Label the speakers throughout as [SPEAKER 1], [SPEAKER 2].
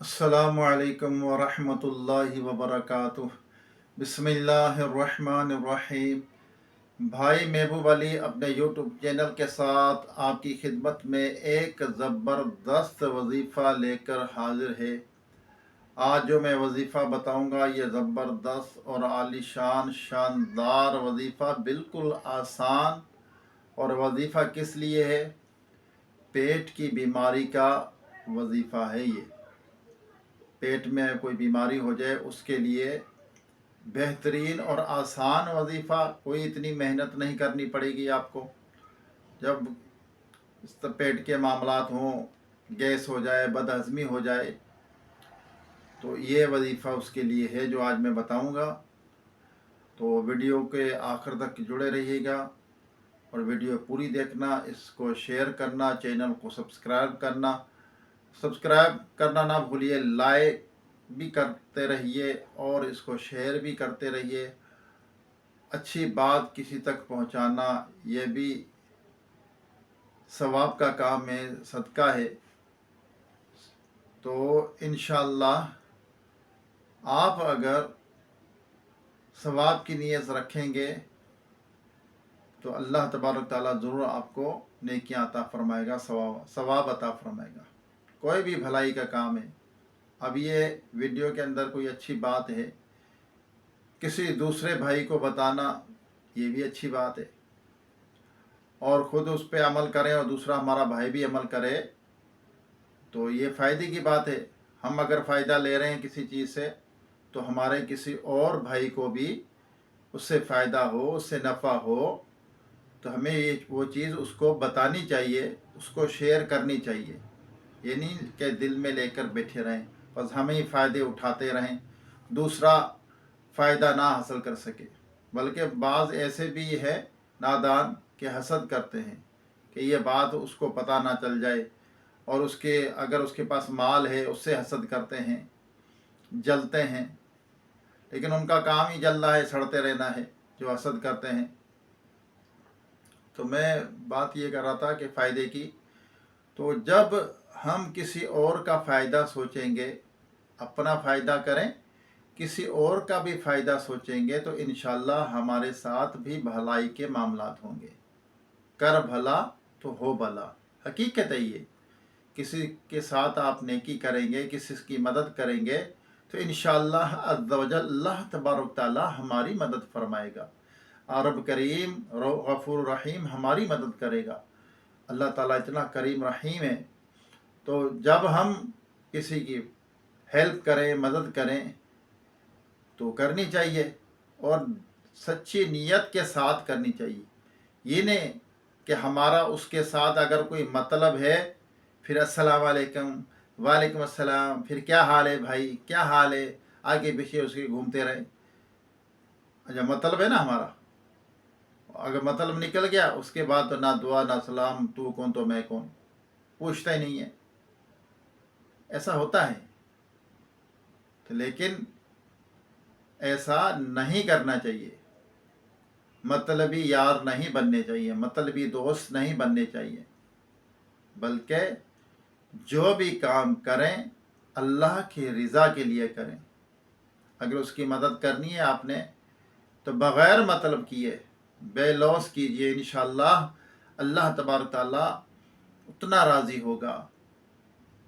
[SPEAKER 1] अस्सलामु अलैकुम वरहमतुल्लाहि वबरकातुह। बिस्मिल्लाहिर्रहमानिर्रहीम। भाई महबूब अली अपने यूट्यूब चैनल के साथ आपकी खिदमत में एक ज़बरदस्त वजीफ़ा लेकर हाजिर है। आज जो मैं वजीफ़ा बताऊंगा ये ज़बरदस्त और आलीशान शानदार वजीफ़ा बिल्कुल आसान। और वजीफ़ा किस लिए है? पेट की बीमारी का वजीफ़ा है ये। पेट में कोई बीमारी हो जाए उसके लिए बेहतरीन और आसान वजीफ़ा। कोई इतनी मेहनत नहीं करनी पड़ेगी आपको। जब पेट के मामलात हों, गैस हो जाए, बदहज़मी हो जाए, तो ये वजीफ़ा उसके लिए है जो आज मैं बताऊंगा। तो वीडियो के आखिर तक जुड़े रहिएगा और वीडियो पूरी देखना, इसको शेयर करना, चैनल को सब्सक्राइब करना ना भूलिए, लाइक भी करते रहिए और इसको शेयर भी करते रहिए। अच्छी बात किसी तक पहुंचाना ये भी सवाब का काम है, सदका है। तो इंशाअल्लाह आप अगर सवाब की नीयत रखेंगे तो अल्लाह तबारक ताला ज़रूर आपको नेकियां अता फरमाएगा, सवाब अता फरमाएगा। कोई भी भलाई का काम है। अब ये वीडियो के अंदर कोई अच्छी बात है, किसी दूसरे भाई को बताना, ये भी अच्छी बात है। और ख़ुद उस पर अमल करें और दूसरा हमारा भाई भी अमल करे तो ये फ़ायदे की बात है। हम अगर फ़ायदा ले रहे हैं किसी चीज़ से तो हमारे किसी और भाई को भी उससे फ़ायदा हो, उससे नफ़ा हो, तो हमें ये वो चीज़ उसको बतानी चाहिए, उसको शेयर करनी चाहिए। ये नहीं कि दिल में लेकर बैठे रहें, बस हमें ही फ़ायदे उठाते रहें, दूसरा फ़ायदा ना हासिल कर सके। बल्कि बाज़ ऐसे भी है नादान के हसद करते हैं कि ये बात उसको पता ना चल जाए, और उसके अगर उसके पास माल है उससे हसद करते हैं, जलते हैं। लेकिन उनका काम ही जलना है, सड़ते रहना है जो हसद करते हैं। तो मैं बात ये कर रहा था कि फ़ायदे की, तो जब हम किसी और का फ़ायदा सोचेंगे, अपना फ़ायदा करें, किसी और का भी फ़ायदा सोचेंगे तो इंशाअल्लाह हमारे साथ भी भलाई के मामलात होंगे। कर भला तो हो भला, हकीकत है ये। किसी के साथ आप नेकी करेंगे, किसी की मदद करेंगे तो इंशाअल्लाह अज़्ज़ व जल अल्लाह तबारक ताला हमारी मदद फरमाएगा। रब करीम गफूर रहीम हमारी मदद करेगा। अल्लाह ताला इतना करीम रहीम है। तो जब हम किसी की हेल्प करें, मदद करें तो करनी चाहिए, और सच्ची नीयत के साथ करनी चाहिए। ये नहीं कि हमारा उसके साथ अगर कोई मतलब है, फिर अस्सलाम वालेकुम, वालेकुम अस्सलाम, फिर क्या हाल है भाई, क्या हाल है, आगे पीछे उसके घूमते रहे। अच्छा मतलब है ना हमारा, अगर मतलब निकल गया उसके बाद तो ना दुआ ना सलाम, तू कौन तो मैं कौन, पूछता ही नहीं है। ऐसा होता है। तो लेकिन ऐसा नहीं करना चाहिए। मतलबी यार नहीं बनने चाहिए, मतलबी दोस्त नहीं बनने चाहिए, बल्कि जो भी काम करें अल्लाह की रज़ा के लिए करें। अगर उसकी मदद करनी है आपने तो बग़ैर मतलब किए बेलौस कीजिए, इंशाअल्लाह अल्लाह तबारक ताला उतना राज़ी होगा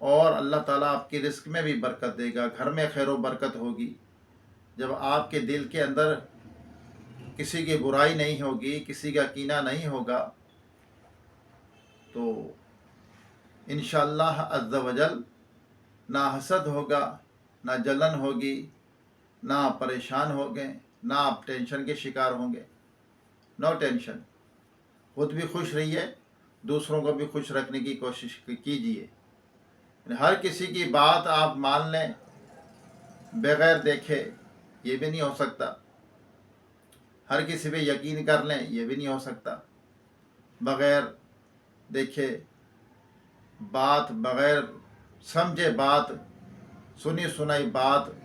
[SPEAKER 1] और अल्लाह ताला आपकी रिस्क में भी बरकत देगा, घर में खैर व बरकत होगी। जब आपके दिल के अंदर किसी की बुराई नहीं होगी, किसी का कीना नहीं होगा, तो इंशाअल्लाह अज़्ज़ व जल ना हसद होगा, ना जलन होगी, ना आप परेशान होंगे, ना आप टेंशन के शिकार होंगे। No tension. खुद भी खुश रहिए, दूसरों को भी खुश रखने की कोशिश कीजिए। हर किसी की बात आप मान लें बगैर देखे, ये भी नहीं हो सकता। हर किसी पे यकीन कर लें, ये भी नहीं हो सकता। बगैर देखे बात, बगैर समझे बात, सुनी सुनाई बात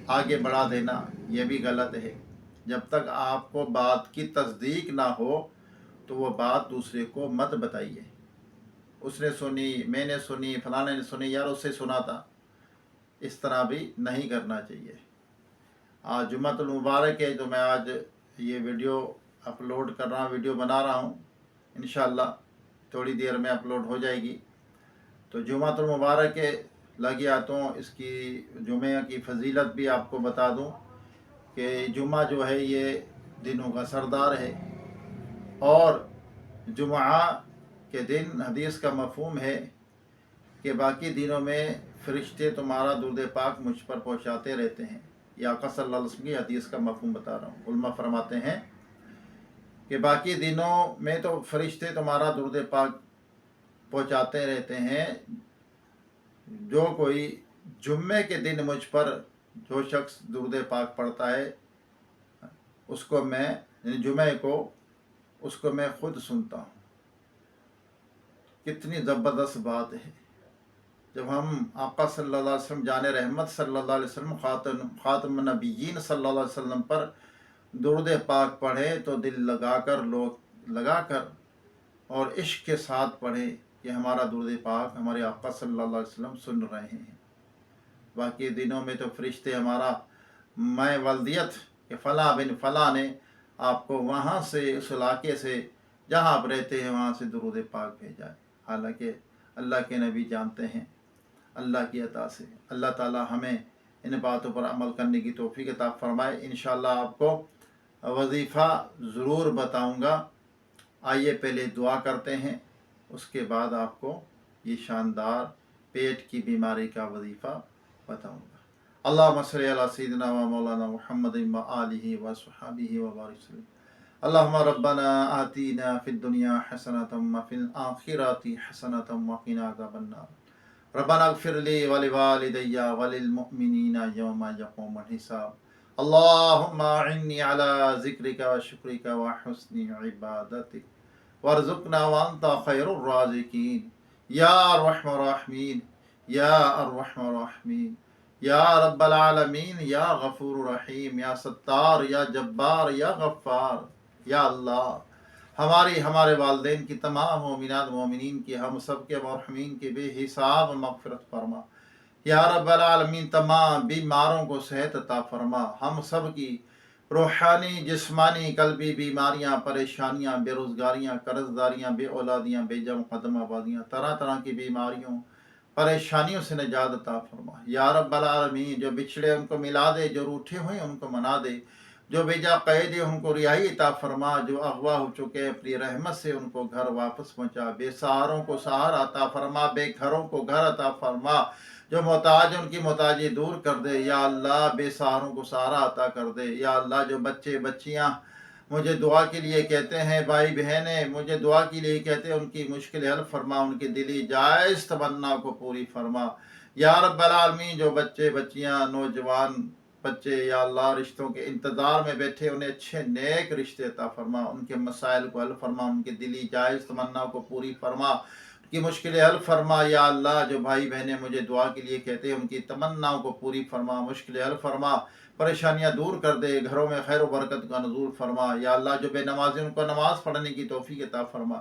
[SPEAKER 1] आगे बढ़ा देना, ये भी गलत है। जब तक आपको बात की तस्दीक ना हो तो वो बात दूसरे को मत बताइए। उसने सुनी, मैंने सुनी, फलाने ने सुनी, यार उससे सुना था, اس طرح بھی نہیں کرنا چاہیے۔ آج جمعۃ المبارک ہے تو میں آج یہ ویڈیو اپلوڈ کر رہا ہوں، ویڈیو بنا رہا ہوں، انشاءاللہ تھوڑی دیر میں اپلوڈ ہو جائے گی۔ تو جمعۃ المبارک لگی آتوں اس کی جمعہ کی فضیلت بھی آپ کو بتا دوں کہ جمعہ جو ہے یہ دنوں کا سردار ہے، اور جمعہ کے دن حدیث کا مفہوم ہے کہ باقی دنوں میں فرشتے تمہارا درود پاک مجھ پر پہنچاتے رہتے ہیں۔ یہ آقا صلی اللہ علیہ وسلم کی حدیث کا مفہوم بتا رہا ہوں۔ علماء فرماتے ہیں کہ باقی دنوں میں تو فرشتے تمہارا درود پاک پہنچاتے رہتے ہیں، جو کوئی جمعے کے دن مجھ پر جو شخص درود پاک پڑھتا ہے اس کو میں، یعنی جمعے کو، اس کو میں خود سنتا ہوں۔ کتنی زبردست بات ہے جب ہم آقا صلی اللہ علیہ وسلم جان رحمت صلی اللہ علیہ وسلم خاتم النبیین صلی اللہ علیہ وسلم پر درود پاک پڑھے تو دل لگا کر اور عشق کے ساتھ پڑھے کہ ہمارا درود پاک ہمارے آقا صلی اللہ علیہ وسلم سن رہے ہیں۔ باقی دنوں میں تو فرشتے ہمارا میں ولدیت کہ فلاں بن فلاں نے آپ کو وہاں سے، اس علاقے سے جہاں آپ رہتے ہیں وہاں سے درود پاک بھیجا ہے۔ حالانکہ اللہ کے نبی جانتے ہیں اللہ کی عطا سے۔ اللہ تعالی ہمیں ان باتوں پر عمل کرنے کی توفیق عطا فرمائے۔ انشاءاللہ آپ کو وظیفہ ضرور بتاؤں گا۔ آئیے پہلے دعا کرتے ہیں، اس کے بعد آپ کو یہ شاندار پیٹ کی بیماری کا وظیفہ بتاؤں گا۔ اللہم صلی علی سیدنا و مولانا محمد و آلہ و صحابہ و بارک وسلم۔ اللہم ربنا آتینا فی الدنیا حسنۃ و فی الآخرۃ حسنۃ وقنا عذاب النار۔ ربنا اغفر لی ولوالدی وللمؤمنین یوم یقوم الحساب۔ اللہم اعنی علی ذکرک و شکرک و حسن عبادتک وارزقنا وانت خیر الرازقین یا ارحم الراحمین یا ارحم الراحمین یا رب العالمین یا غفور رحیم یا ستار یا جبار یا غفار۔ یا اللہ ہمارے والدین کی، تمام مومنات مومنین کی، ہم سب کے مرحومین کی بے حساب مغفرت فرما۔ یا رب العالمین تمام بیماروں کو صحت عطا فرما۔ ہم سب کی روحانی، جسمانی، قلبی بیماریاں، پریشانیاں، بے روزگاریاں، قرض داریاں، بے اولادیاں، بے جم قدم آبادیاں، طرح طرح کی بیماریوں، پریشانیوں سے نجات عطا فرما۔ یا رب العالمین جو بچھڑے ان کو ملا دے، جو روٹھے ہوئے ان کو منا دے، جو بیجا قید ہے ان کو رہائی عطا فرما، جو اغوا ہو چکے اپنی رحمت سے ان کو گھر واپس پہنچا، بے سہاروں کو سہارا عطا فرما، بے گھروں کو گھر عطا فرما، جو محتاج ان کی محتاجی دور کر دے۔ یا اللہ بے سہاروں کو سہارا عطا کر دے۔ یا اللہ جو بچے بچیاں مجھے دعا کے لیے کہتے ہیں، بھائی بہنیں مجھے دعا کے لیے کہتے ہیں، ان کی مشکل حل فرما، ان کی دلی جائز تمنا کو پوری فرما۔ یا رب العالمین جو بچے بچیاں نوجوان بچے یا اللہ رشتوں کے انتظار میں بیٹھے، انہیں اچھے نیک رشتے عطا فرما، ان کے مسائل کو حل فرما، ان کی دلی جائز تمنا کو پوری فرما، ان کی مشکلیں حل فرما۔ یا اللہ جو بھائی بہنیں مجھے دعا کے لیے کہتے ہیں، ان کی تمناؤں کو پوری فرما، مشکلیں حل فرما، پریشانیاں دور کر دے، گھروں میں خیر و برکت کا نزول فرما۔ یا اللہ جو بے نمازی ان کو نماز پڑھنے کی توفیق عطا فرما۔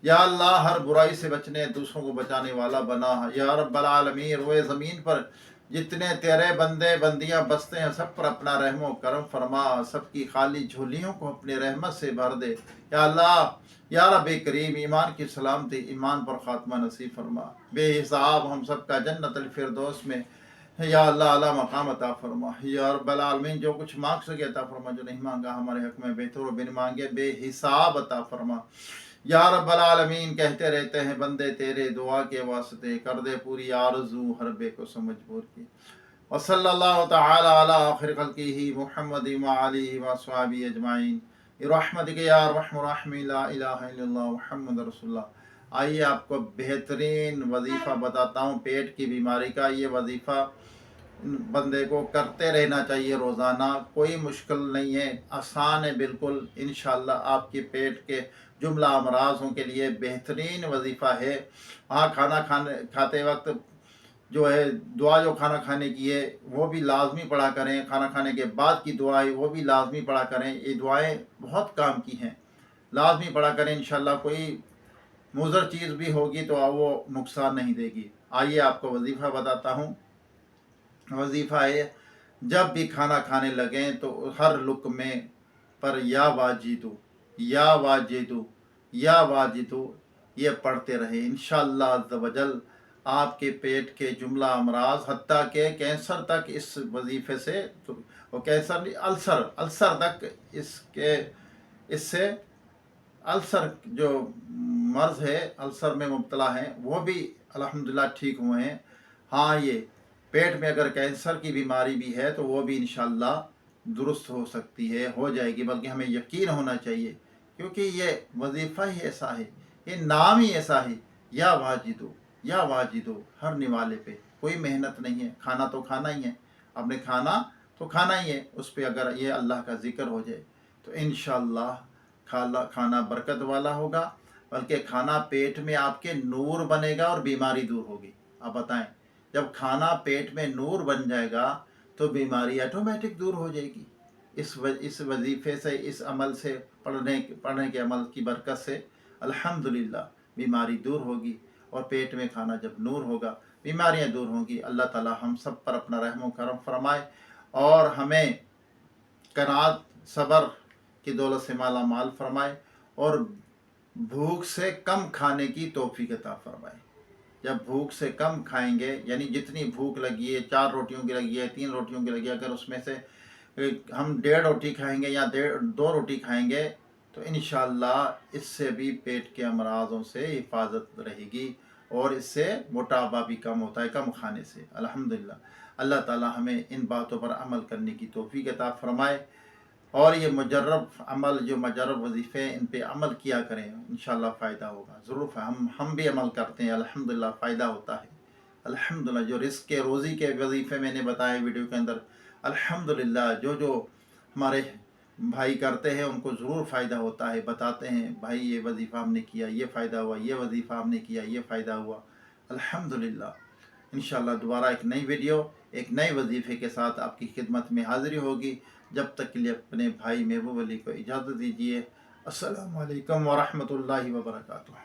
[SPEAKER 1] یا اللہ ہر برائی سے بچنے، دوسروں کو بچانے والا بنا۔ یا رب العالمین روئے زمین پر جتنے تیرے بندے بندیاں بستے ہیں سب پر اپنا رحم و کرم فرما، سب کی خالی جھولیوں کو اپنے رحمت سے بھر دے۔ یا اللہ یا رب کریم ایمان کی سلامتی، ایمان پر خاتمہ نصیب فرما، بے حساب ہم سب کا جنت الفردوس میں یا اللہ اعلیٰ مقام عطا فرما۔ یا رب العالمین جو کچھ مانگ سکے عطا فرما، جو نہیں مانگا ہمارے حق میں بہتر و بن مانگے بے حساب عطا فرما۔ یا رب العالمین کہتے رہتے ہیں بندے تیرے، دعا کے واسطے کر دے پوری آرزو ہر بے کو مجبور کی۔ وصلی اللہ تعالی علی آخر خلقہ محمد وآلہ وصحبہ اجمعین برحمتک یا ارحم الراحمین لا الہ الا اللہ محمد رسول اللہ۔ آئیے آپ کو بہترین وظیفہ بتاتا ہوں پیٹ کی بیماری کا۔ یہ وظیفہ بندے کو کرتے رہنا چاہیے روزانہ، کوئی مشکل نہیں ہے، آسان ہے بالکل۔ انشاءاللہ آپ کے پیٹ کے جملہ امراضوں کے لیے بہترین وظیفہ ہے۔ ہاں کھانا کھاتے وقت جو ہے دعا جو کھانا کھانے کی ہے وہ بھی لازمی پڑھا کریں، کھانا کھانے کے بعد کی دعائیں وہ بھی لازمی پڑھا کریں۔ یہ دعائیں بہت کام کی ہیں، لازمی پڑھا کریں۔ انشاءاللہ کوئی مضر چیز بھی ہوگی تو وہ نقصان نہیں دے گی۔ آئیے آپ کو وظیفہ بتاتا ہوں۔ वजीफ़ा है जब भी खाना खाने लगें तो हर लुक़मे पर या वाजिदु या वाजिदु या वाजिदु ये पढ़ते रहें। इंशाअल्लाह अज़्ज़ व जल आपके पेट के जुमला अमराज हत्ता के कैंसर तक इस वजीफ़े से, तो वो कैंसर नहीं, अल्सर तक इससे अल्सर जो मर्ज़ है, अल्सर में मुब्तला हैं, वो भी अल्हम्दुलिल्लाह ठीक हुए हैं। हाँ, ये पेट में अगर कैंसर की बीमारी भी है तो वो भी इंशाअल्लाह दुरुस्त हो सकती है, हो जाएगी, बल्कि हमें यकीन होना चाहिए, क्योंकि ये वजीफ़ा ही ऐसा है, ये नाम ही ऐसा है, या वाजिदो हर निवाले पे कोई मेहनत नहीं है, खाना तो खाना ही है, आपने खाना तो खाना ही है, उस पर अगर ये अल्लाह का ज़िक्र हो जाए तो इंशाअल्लाह खाना बरकत वाला होगा, बल्कि खाना पेट में आपके नूर बनेगा और बीमारी दूर होगी। आप बताएं, जब खाना पेट में नूर बन जाएगा तो बीमारी ऑटोमेटिक दूर हो जाएगी। इस वजीफ़े से, इस अमल से, पढ़ने के अमल की बरकत से अल्हम्दुलिल्लाह बीमारी दूर होगी, और पेट में खाना जब नूर होगा बीमारियां दूर होंगी। अल्लाह ताला हम सब पर अपना रहम करम फरमाए और हमें कनात सब्र की दौलत से माला माल फरमाए और भूख से कम खाने की तौफीक अता फरमाए। जब भूख से कम खाएंगे, यानी जितनी भूख लगी है, 4 रोटियों की लगी है, 3 रोटियों की लगी है, अगर उसमें से हम 1.5 रोटी खाएंगे या 2 रोटी खाएंगे तो इंशाअल्लाह इससे भी पेट के अमराज़ों से हिफाजत रहेगी, और इससे मोटापा भी कम होता है कम खाने से। अल्हम्दुलिल्लाह अल्लाह ताला हमें इन बातों पर अमल करने की तौफीक अता फरमाए, और ये मुजर्रब अमल, जो मुजर्रब वजीफ़े, इन पे अमल किया करें, इंशाअल्लाह फ़ायदा होगा। ज़रूर हम भी अमल करते हैं, अल्हम्दुलिल्लाह फ़ायदा होता है। अल्हम्दुलिल्लाह जो रिज़्क़ के रोज़ी के वजीफ़े मैंने बताए वीडियो के अंदर, अल्हम्दुलिल्लाह जो हमारे भाई करते हैं उनको ज़रूर फ़ायदा होता है, बताते हैं भाई ये वजीफ़ा हमने किया, ये फ़ायदा हुआ, ये वजीफ़ा हमने किया, ये फ़ायदा हुआ। अल्हम्दुलिल्लाह इंशाअल्लाह दोबारा एक नई वीडियो, एक नए वजीफ़े के साथ आपकी खिदमत में हाज़िरी होगी। जब तक के लिए अपने भाई महबूब अली को इजाज़त दीजिए। अस्सलामु अलैकुम व रहमतुल्लाहि व बरकातुहू।